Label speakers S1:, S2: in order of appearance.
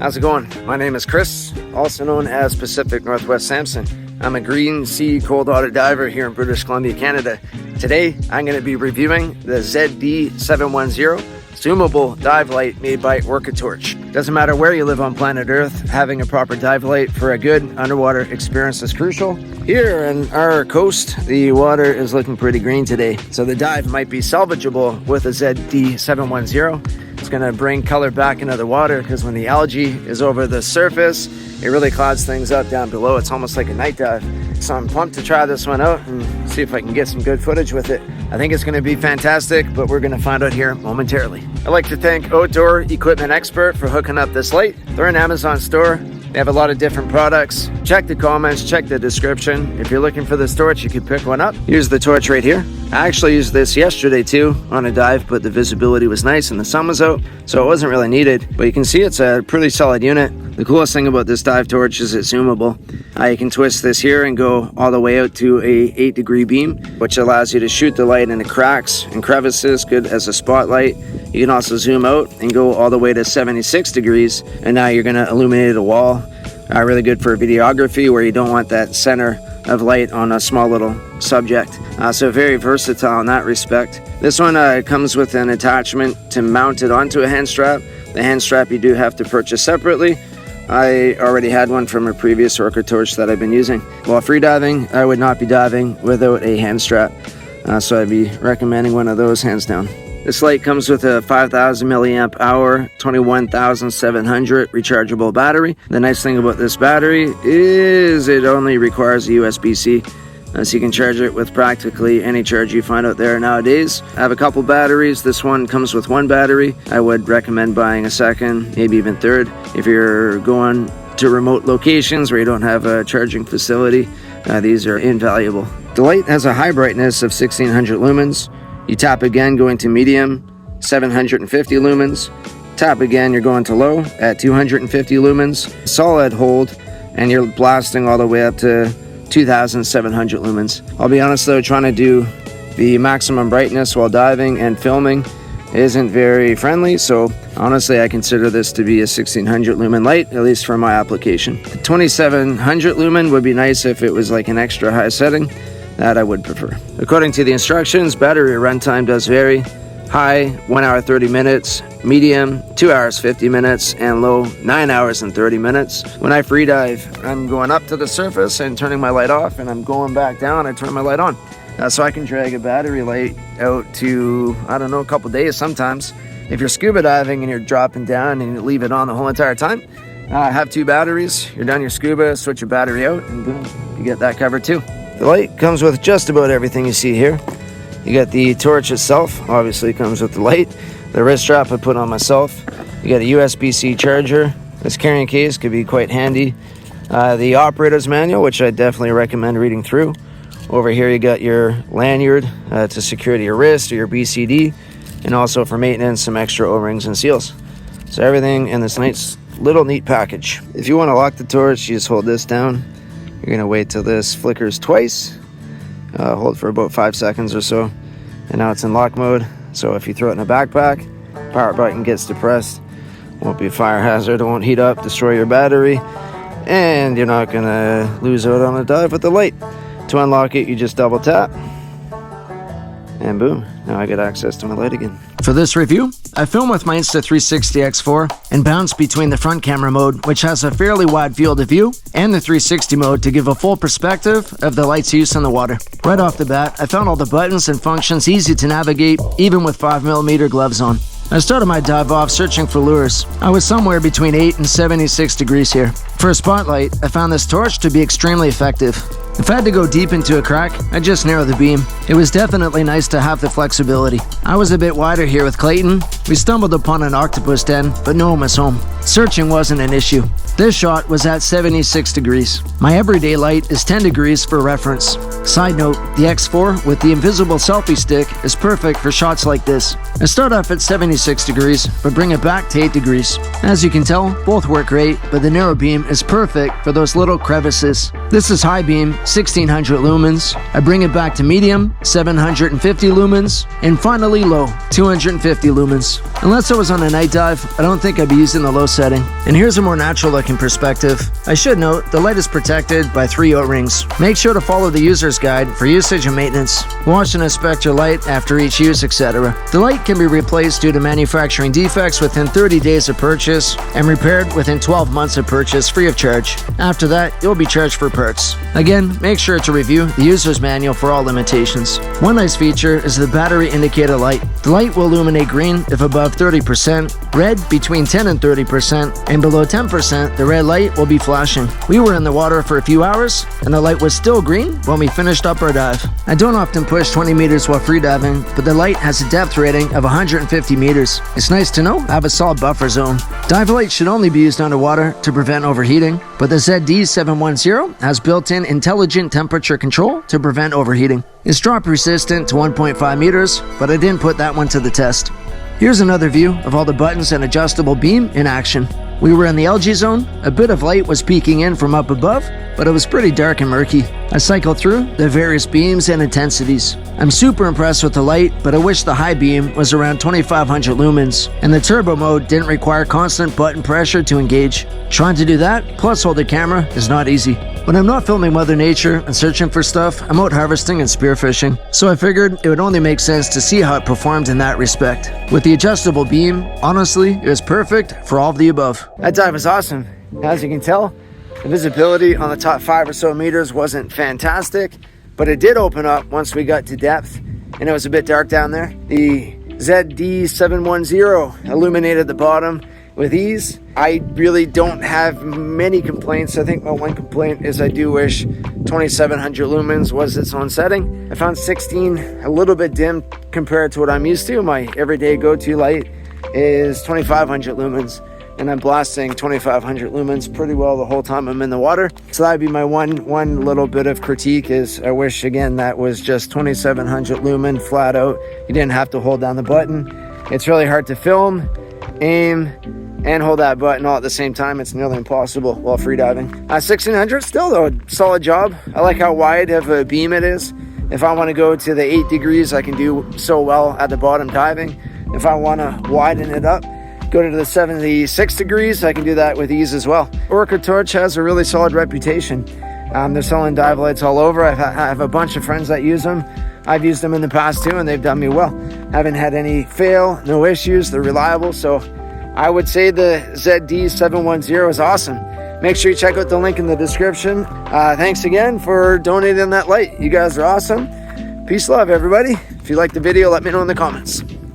S1: How's it going? My name is Chris, also known as Pacific Northwest Samson. I'm a green sea cold water diver here in British Columbia, Canada. Today, I'm going to be reviewing the ZD710 Zoomable dive light made by OrcaTorch. Doesn't matter where you live on planet Earth, having a proper dive light for a good underwater experience is crucial. Here on our coast, the water is looking pretty green today, so the dive might be salvageable with a ZD710. It's going to bring color back into the water because when the algae is over the surface, it really clouds things up down below. It's almost like a night dive. So I'm pumped to try this one out and see if I can get some good footage with it. I think it's going to be fantastic, but we're going to find out here momentarily. I'd like to thank Outdoor Equipment Expert for hooking up this light. They're an Amazon store. They have a lot of different products. Check the comments, check the description. If you're looking for this torch, you can pick one up. Here's the torch right here. I actually used this yesterday too on a dive, but the visibility was nice and the sun was out, so it wasn't really needed. But you can see it's a pretty solid unit. The coolest thing about this dive torch is it's zoomable. You can twist this here and go all the way out to a 8-degree beam, which allows you to shoot the light into cracks and crevices, good as a spotlight. You can also zoom out and go all the way to 76 degrees, and now you're going to illuminate a wall. Really good for videography where you don't want that center of light on a small little subject. So very versatile in that respect. This one comes with an attachment to mount it onto a hand strap. The hand strap you do have to purchase separately. I already had one from a previous OrcaTorch that I've been using. While freediving, I would not be diving without a hand strap. So I'd be recommending one of those hands down. This light comes with a 5,000 milliamp hour, 21,700 rechargeable battery. The nice thing about this battery is it only requires a USB-C. So you can charge it with practically any charge you find out there nowadays. I have a couple batteries. This one comes with one battery. I would recommend buying a second, maybe even third. If you're going to remote locations where you don't have a charging facility, these are invaluable. The light has a high brightness of 1600 lumens. You tap again, going to medium, 750 lumens. Tap again, you're going to low at 250 lumens. Solid hold, and you're blasting all the way up to 2,700 lumens. I'll be honest though, trying to do the maximum brightness while diving and filming isn't very friendly, so honestly I consider this to be a 1600 lumen light, at least for my application. The 2700 lumen would be nice if it was like an extra high setting. That I would prefer. According to the instructions, battery runtime does vary. High, 1 hour 30 minutes, medium, 2 hours 50 minutes, and low, 9 hours and 30 minutes. When I free dive, I'm going up to the surface and turning my light off, and I'm going back down, I turn my light on. So I can drag a battery light out to, I don't know, a couple days sometimes. If you're scuba diving and you're dropping down and you leave it on the whole entire time, have 2 batteries, you're done your scuba, switch your battery out, and boom, you get that covered too. The light comes with just about everything you see here. You got the torch itself, obviously comes with the light. The wrist strap I put on myself. You got a USB-C charger. This carrying case could be quite handy. The operator's manual, which I definitely recommend reading through. Over here you got your lanyard to secure to your wrist or your BCD, and also for maintenance some extra O-rings and seals. So everything in this nice little neat package. If you want to lock the torch, you just hold this down. You're going to wait till this flickers twice, hold for about 5 seconds or so, and now it's in lock mode. So if you throw it in a backpack, power button gets depressed, won't be a fire hazard, it won't heat up, destroy your battery, and you're not going to lose out on a dive with the light. To unlock it, you just double tap, and boom, now I get access to my light again. For this review, I film with my Insta360 X4 and bounce between the front camera mode, which has a fairly wide field of view, and the 360 mode to give a full perspective of the light's use in the water. Right off the bat, I found all the buttons and functions easy to navigate, even with 5mm gloves on. I started my dive off searching for lures. I was somewhere between 8 and 76 degrees here. For a spotlight, I found this torch to be extremely effective. If I had to go deep into a crack, I'd just narrow the beam. It was definitely nice to have the flexibility. I was a bit wider here with Clayton. We stumbled upon an octopus den, but no one was home. Searching wasn't an issue. This shot was at 76 degrees. My everyday light is 10 degrees for reference. Side note, the X4 with the invisible selfie stick is perfect for shots like this. I start off at 76 degrees, but bring it back to 8 degrees. As you can tell, both work great, but the narrow beam is perfect for those little crevices. This is high beam, 1600 lumens. I bring it back to medium, 750 lumens, and finally low, 250 lumens. Unless I was on a night dive, I don't think I'd be using the low setting. And here's a more natural looking perspective. I should note, the light is protected by 3 O-rings. Make sure to follow the user's guide for usage and maintenance. Wash and inspect your light after each use, etc. The light can be replaced due to manufacturing defects within 30 days of purchase and repaired within 12 months of purchase free of charge. After that, you'll be charged for parts. Again, make sure to review the user's manual for all limitations. One nice feature is the battery indicator light. The light will illuminate green if above 30%, red between 10 and 30%, and below 10%, the red light will be flashing. We were in the water for a few hours, and the light was still green when we finished up our dive. I don't often push 20 meters while freediving, but the light has a depth rating of 150 meters. It's nice to know I have a solid buffer zone. Dive light should only be used underwater to prevent overheating, but the ZD710 has built-in intelligent temperature control to prevent overheating. It's drop resistant to 1.5 meters, but I didn't put that one to the test. Here's another view of all the buttons and adjustable beam in action. We were in the algae zone, a bit of light was peeking in from up above, but it was pretty dark and murky. I cycled through the various beams and intensities. I'm super impressed with the light, but I wish the high beam was around 2500 lumens, and the turbo mode didn't require constant button pressure to engage. Trying to do that, plus hold the camera, is not easy. When I'm not filming Mother Nature and searching for stuff, I'm out harvesting and spearfishing, so I figured it would only make sense to see how it performed in that respect. With the adjustable beam, honestly, it was perfect for all of the above. That dive was awesome. As you can tell, the visibility on the top 5 or so meters wasn't fantastic, but it did open up once we got to depth, and it was a bit dark down there. The ZD710 illuminated the bottom with ease. I really don't have many complaints. I think my one complaint is I do wish 2700 lumens was its own setting. I found 16 a little bit dim compared to what I'm used to. My everyday go-to light is 2500 lumens, and I'm blasting 2500 lumens pretty well the whole time I'm in the water. So that'd be my one little bit of critique, is I wish, again, that was just 2700 lumen flat out. You didn't have to hold down the button. It's really hard to film, aim, and hold that button all at the same time. It's nearly impossible while freediving. 1600 still though, solid job. I like how wide of a beam it is. If I want to go to the 8 degrees, I can do so well at the bottom diving. If I want to widen it up, go to the 76 degrees, I can do that with ease as well. OrcaTorch has a really solid reputation. They're selling dive lights all over. I have a bunch of friends that use them. I've used them in the past too, and they've done me well. Haven't had any fail, no issues. They're reliable, so I would say the ZD710 is awesome. Make sure you check out the link in the description. Thanks again for donating that light. You guys are awesome. Peace, love, everybody. If you liked the video, let me know in the comments.